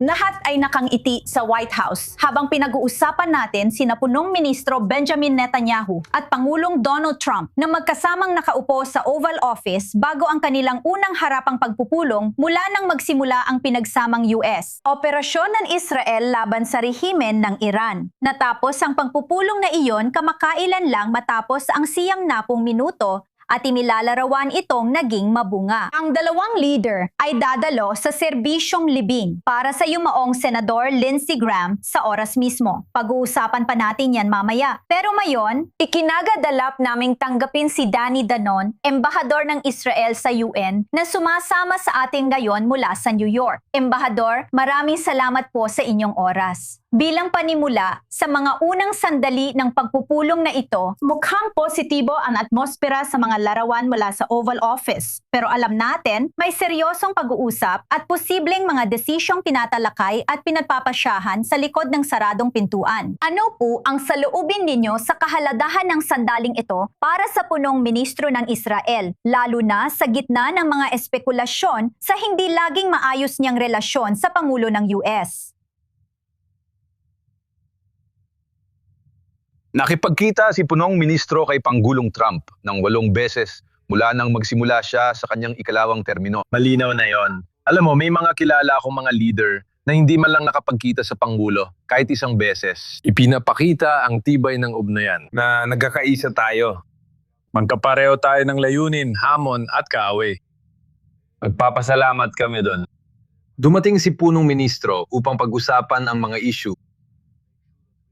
Lahat ay nakangiti sa White House habang pinag-uusapan natin sina punong ministro Benjamin Netanyahu at Pangulong Donald Trump na magkasamang nakaupo sa Oval Office bago ang kanilang unang harapang pagpupulong mula nang magsimula ang pinagsamang US. Operasyon ng Israel laban sa rehimen ng Iran. Natapos ang pagpupulong na iyon kamakailan lang matapos ang 90 minuto at inilalarawan itong naging mabunga. Ang dalawang leader ay dadalo sa serbisyong libing para sa yumaong Senador Lindsey Graham sa oras mismo. Pag-uusapan pa natin yan mamaya. Pero ngayon, ikinagadalap naming tanggapin si Danny Danon, embahador ng Israel sa UN, na sumasama sa atin ngayon mula sa New York. Embahador, maraming salamat po sa inyong oras. Bilang panimula sa mga unang sandali ng pagpupulong na ito, mukhang positibo ang atmosfera sa mga larawan mula sa Oval Office. Pero alam natin, may seryosong pag-uusap at posibleng mga desisyong tinatalakay at pinagpapasyahan sa likod ng saradong pintuan. Ano po ang saloobin ninyo sa kahalagahan ng sandaling ito para sa punong ministro ng Israel, lalo na sa gitna ng mga espekulasyon sa hindi laging maayos niyang relasyon sa Pangulo ng US? Nakipagkita si punong ministro kay Pangulong Trump ng 8 beses mula nang magsimula siya sa kanyang ikalawang termino. Malinaw na yon. Alam mo, may mga kilala akong mga leader na hindi man lang nakapagkita sa Pangulo kahit isang beses. Ipinapakita ang tibay ng ugnayan na nagkakaisa tayo. Magkapareho tayo ng layunin, hamon at kaaway. Magpapasalamat kami doon. Dumating si punong ministro upang pag-usapan ang mga issue.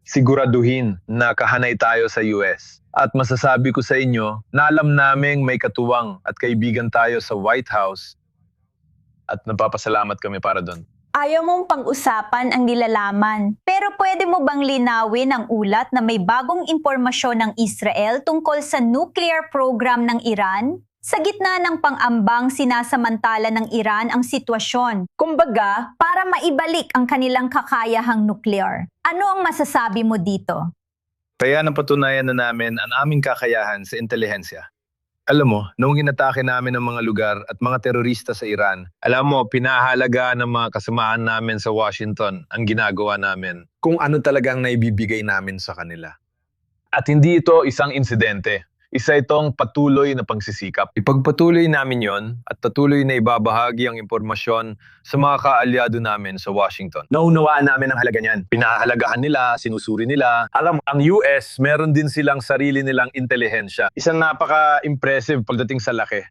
Siguraduhin na kahanay tayo sa US. At masasabi ko sa inyo na alam naming may katuwang at kaibigan tayo sa White House at napapasalamat kami para doon. Ayaw mong pag-usapan ang nilalaman, pero pwede mo bang linawin ang ulat na may bagong impormasyon ng Israel tungkol sa nuclear program ng Iran? Sa gitna ng pang-ambang sinasamantala ng Iran ang sitwasyon, kumbaga para maibalik ang kanilang kakayahang nuclear. Ano ang masasabi mo dito? Kaya napatunayan na namin ang aming kakayahan sa intelihensya. Alam mo, noong inatake namin ang mga lugar at mga terorista sa Iran, alam mo, pinahalagaan ng mga kasamaan namin sa Washington ang ginagawa namin. Kung ano talagang naibibigay namin sa kanila. At hindi ito isang insidente. Isa itong patuloy na pagsisikap. Ipagpatuloy namin yon at patuloy na ibabahagi ang impormasyon sa mga kaalyado namin sa Washington. Naunawaan namin ang halaga niyan. Pinahalagahan nila, sinusuri nila. Alam mo, ang US, meron din silang sarili nilang intelihensya. Isang napaka-impressive pagdating sa laki.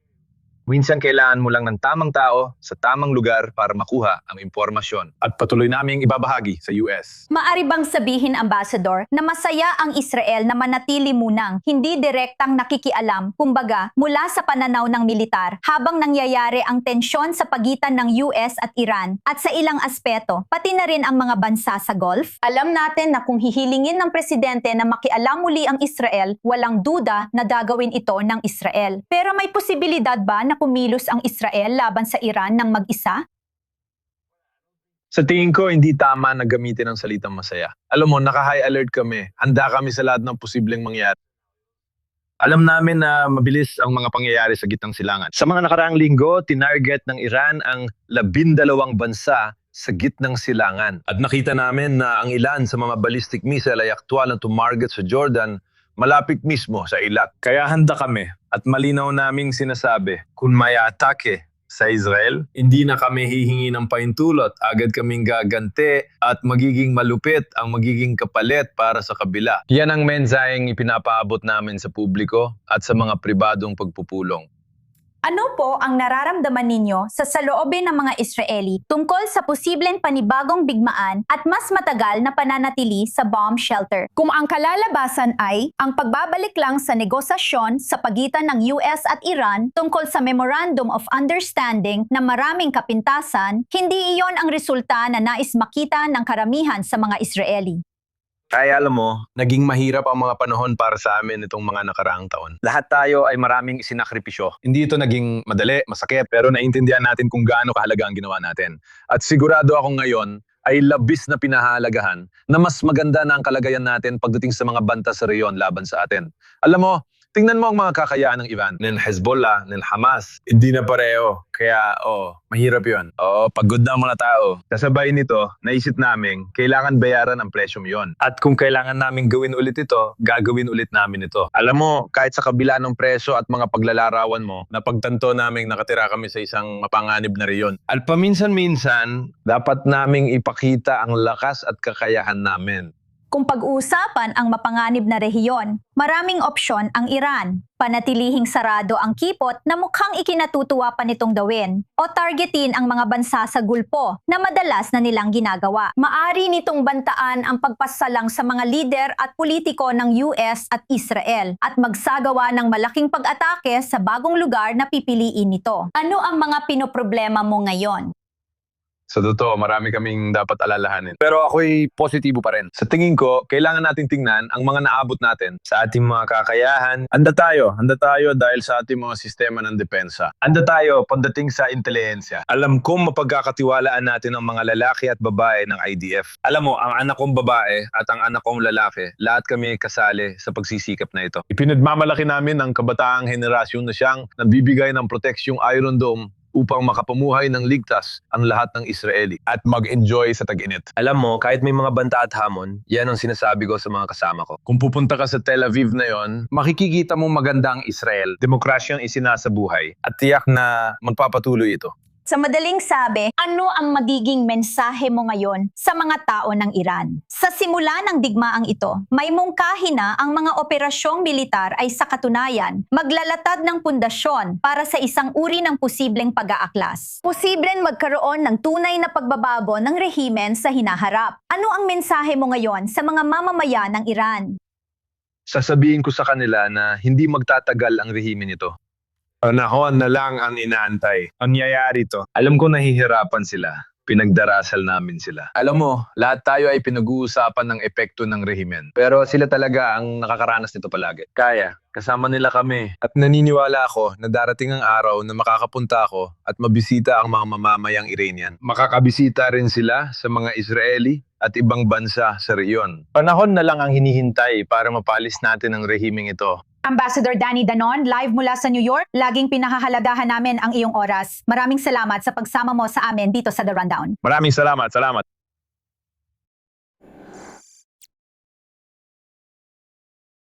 Minsan kailangan mo lang ng tamang tao sa tamang lugar para makuha ang impormasyon. At patuloy naming ibabahagi sa US. Maari bang sabihin, Ambassador, na masaya ang Israel na manatili munang hindi direktang nakikialam, kumbaga, mula sa pananaw ng militar habang nangyayari ang tensyon sa pagitan ng US at Iran at sa ilang aspeto, pati na rin ang mga bansa sa Gulf? Alam natin na kung hihilingin ng presidente na makialam muli ang Israel, walang duda na gagawin ito ng Israel. Pero may posibilidad ba na kumilos ang Israel laban sa Iran ng mag-isa? Sa tingin ko, hindi tama na gamitin ang salitang masaya. Alam mo, naka-high alert kami. Handa kami sa lahat ng posibleng mangyari. Alam namin na mabilis ang mga pangyayari sa gitnang silangan. Sa mga nakaraang linggo, tinarget ng Iran ang 12 bansa sa gitnang silangan. At nakita namin na ang ilan sa mga ballistic missile ay aktwal na tumarget sa Jordan malapit mismo sa Eilat. Kaya handa kami at malinaw naming sinasabi, kung may atake sa Israel, hindi na kami hihingi ng paintulot. Agad kaming gaganti at magiging malupit ang magiging kapalit para sa kabila. Yan ang mensaheng ipinapaabot namin sa publiko at sa mga pribadong pagpupulong. Ano po ang nararamdaman ninyo sa saloobin ng mga Israeli tungkol sa posibleng panibagong bigmaan at mas matagal na pananatili sa bomb shelter? Kung ang kalalabasan ay ang pagbabalik lang sa negosasyon sa pagitan ng US at Iran tungkol sa Memorandum of Understanding na maraming kapintasan, hindi iyon ang resulta na nais makita ng karamihan sa mga Israeli. Kaya alam mo, naging mahirap ang mga panahon para sa amin itong mga nakaraang taon. Lahat tayo ay maraming isinakripisyo. Hindi ito naging madali, masakit, pero naintindihan natin kung gaano kahalaga ang ginawa natin. At sigurado ako ngayon ay labis na pinahalagahan na mas maganda na ang kalagayan natin pagdating sa mga banta sa reyon laban sa atin. Alam mo, Tingnan mo ang mga kakayaan ng Iran, ng Hezbollah, ng Hamas. Hindi na pareho. Kaya, mahirap yon. Pagod na ang mga tao. Kasabay nito, naisip namin, kailangan bayaran ang presyong yon. At kung kailangan namin gawin ulit ito, gagawin ulit namin ito. Alam mo, kahit sa kabila ng presyo at mga paglalarawan mo, Napagtanto namin nakatira kami sa isang mapanganib na reyon. at paminsan-minsan, dapat naming ipakita ang lakas at kakayahan namin. Kung pag-uusapan ang mapanganib na rehiyon, maraming opsyon ang Iran. Panatilihing sarado ang kipot na mukhang ikinatutuwa pa nitong gawin o targetin ang mga bansa sa Gulpo na madalas na nilang ginagawa. Maari nitong bantaan ang pagpasalang sa mga lider at politiko ng US at Israel at magsagawa ng malaking pag-atake sa bagong lugar na pipiliin nito. Ano ang mga pinoproblema mo ngayon? Sa totoo, marami kaming dapat alalahanin. Pero ako'y positibo pa rin. Sa tingin ko, kailangan nating tingnan ang mga naabot natin Sa ating mga kakayahan, Handa tayo dahil sa ating mga sistema ng depensa. Handa tayo pagdating sa intelihensya. Alam kong mapagkakatiwalaan natin ang mga lalaki at babae ng IDF. alam mo, ang anak kong babae At ang anak kong lalaki, lahat kami kasali sa pagsisikap na ito. Ipinagmamalaki namin ang kabataang henerasyon na siyang Nagbibigay ng proteksyong Iron Dome upang makapamuhay ng ligtas ang lahat ng Israeli at mag-enjoy sa tag-init. Alam mo, kahit may mga banta at hamon, yan ang sinasabi ko sa mga kasama ko. Kung pupunta ka sa Tel Aviv na yon, makikikita mong maganda ang Israel. Demokrasyang isinasabuhay at tiyak na magpapatuloy ito. Sa madaling sabi, ano ang magiging mensahe mo ngayon sa mga tao ng Iran? Sa simula ng digmaang ito, may mungkahi na ang mga operasyong militar ay sa katunayan maglalatad ng pundasyon para sa isang uri ng posibleng pag-aaklas. Posibleng magkaroon ng tunay na pagbabago ng rehimen sa hinaharap. Ano ang mensahe mo ngayon sa mga mamamayan ng Iran? Sasabihin ko sa kanila na hindi magtatagal ang rehimen ito. Panahon na lang ang inaantay. Ang nangyayari to. Alam ko nahihirapan sila. Pinagdarasal namin sila. Alam mo, lahat tayo ay pinag-uusapan ng epekto ng rehimen. Pero sila talaga ang nakakaranas nito palagi. Kaya, kasama nila kami. At naniniwala ako na darating ang araw na makakapunta ako at mabisita ang mga mamamayang Iranian. Makakabisita rin sila sa mga Israeli at ibang bansa sa reyon. Panahon na lang ang hinihintay para mapalis natin ang rehimeng ito. Ambassador Danny Danon, live mula sa New York. Laging pinahahalagahan namin ang iyong oras. Maraming salamat sa pagsama mo sa amin dito sa The Rundown. Maraming salamat.